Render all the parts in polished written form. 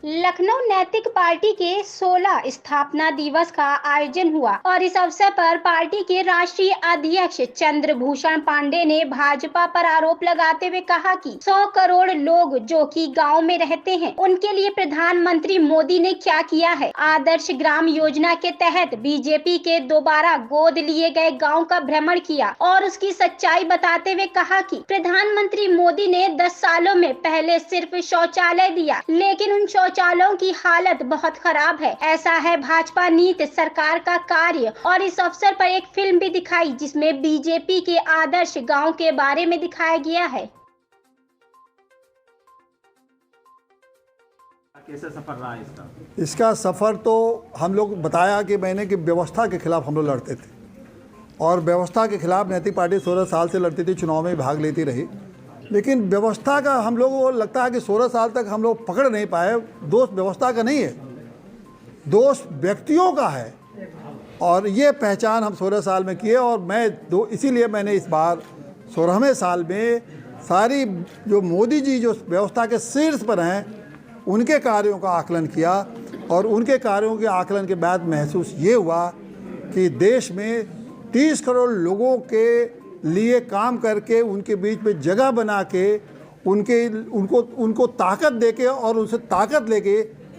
लखनऊ नैतिक पार्टी के 16 स्थापना दिवस का आयोजन हुआ और इस अवसर पर पार्टी के राष्ट्रीय अध्यक्ष चंद्रभूषण पांडे ने भाजपा पर आरोप लगाते हुए कहा कि 100 करोड़ लोग जो कि गांव में रहते हैं, उनके लिए प्रधानमंत्री मोदी ने क्या किया है। आदर्श ग्राम योजना के तहत बीजेपी के दोबारा गोद लिए गए गाँव का भ्रमण किया और उसकी सच्चाई बताते हुए कहा कि प्रधानमंत्री मोदी ने 10 सालों में पहले सिर्फ शौचालय दिया, लेकिन उन शौचालयों की हालत बहुत खराब है। ऐसा है भाजपा नीति सरकार का कार्य। और इस अवसर पर एक फिल्म भी दिखाई जिसमें बीजेपी के आदर्श गांव के बारे में दिखाया गया है। कैसा सफर रहा इसका सफर तो हम लोग बताया कि मैंने कि व्यवस्था के खिलाफ हम लोग लड़ते थे और व्यवस्था के खिलाफ नैतिक पार्टी 16 साल से लड़ती थी, चुनाव में भाग लेती रही, लेकिन व्यवस्था का हम लोग को लगता है कि 16 साल तक हम लोग पकड़ नहीं पाए। दोष व्यवस्था का नहीं है, दोष व्यक्तियों का है और ये पहचान हम 16 साल में किए। और इसीलिए मैंने इस बार 16वें साल में सारी जो मोदी जी जो व्यवस्था के शीर्ष पर हैं उनके कार्यों का आकलन किया और उनके कार्यों के आकलन के बाद महसूस ये हुआ कि देश में 30 करोड़ लोगों के लिए काम करके उनके बीच में जगह बना के उनको ताकत देके और उनसे ताकत लेके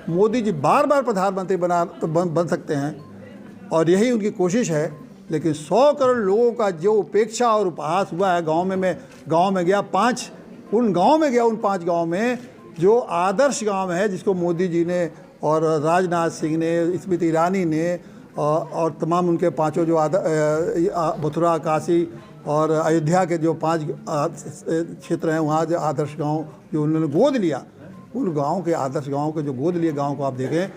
मोदी जी बार बार प्रधानमंत्री बन सकते हैं और यही उनकी कोशिश है। लेकिन 100 करोड़ लोगों का जो उपेक्षा और उपहास हुआ है, मैं गांव में गया, उन 5 गांव में जो आदर्श गांव है जिसको मोदी जी ने और राजनाथ सिंह ने, स्मृति ईरानी ने और तमाम उनके पांचों जो मथुरा, काशी और अयोध्या के जो 5 क्षेत्र हैं, वहाँ जो आदर्श गांव जो उन्होंने गोद लिया, उन गांव के आदर्श गांव के जो गोद लिए गांव को आप देखें,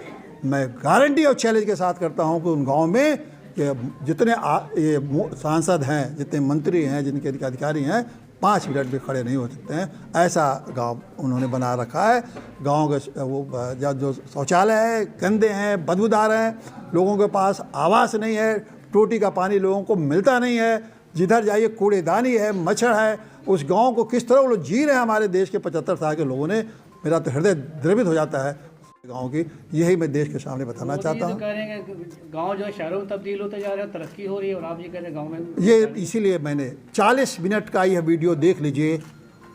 मैं गारंटी और चैलेंज के साथ करता हूं कि उन गांव में जितने ये सांसद हैं, जितने मंत्री हैं, जिनके अधिकारी हैं, 5 मिनट भी खड़े नहीं हो सकते हैं। ऐसा गांव उन्होंने बना रखा है। गांव के वो जो शौचालय है गंदे हैं, बदबूदार हैं, लोगों के पास आवास नहीं है, टोटी का पानी लोगों को मिलता नहीं है, जिधर जाइए कूड़ेदानी है, मच्छर है। उस गांव को किस तरह वो लोग जी रहे हैं हमारे देश के 75 साल के लोगों ने, मेरा तो हृदय द्रवित हो जाता है गांव की। यही मैं देश के सामने बताना चाहता हूँ। गांव जो है शहरों में तब्दील होते जा रहे हैं, तरक्की हो रही है और आप ये कह रहे हैं गांव में ये इसीलिए मैंने 40 मिनट का यह वीडियो देख लीजिए,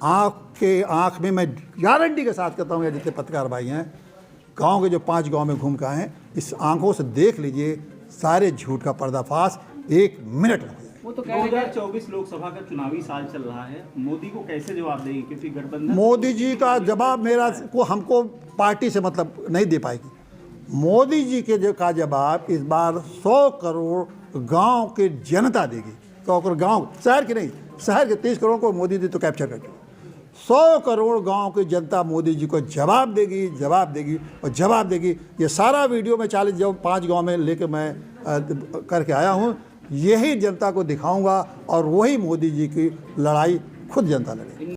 आँख में मैं गारंटी के साथ कहता हूँ, जितने पत्रकार भाई हैं गांव के जो 5 गांव में घूम के आए हैं, इस आंखों से देख लीजिए, सारे झूठ का पर्दाफाश 1 मिनट में। वो तो 2024 लोकसभा का चुनावी साल चल रहा है, मोदी को कैसे जवाब देंगे? क्योंकि गठबंधन मोदी जी का जवाब हमको पार्टी से मतलब नहीं दे पाएगी। मोदी जी के का जवाब इस बार 100 करोड़ गांव की जनता देगी। 100 करोड़ गांव, शहर के नहीं, शहर के 30 करोड़ को मोदी जी तो कैप्चर कर चुके। 100 करोड़ गांव की जनता मोदी जी को जवाब देगी। ये सारा वीडियो में 5 गांव में लेके मैं करके आया हूँ, यही जनता को दिखाऊंगा और वही मोदी जी की लड़ाई खुद जनता लड़ेगी।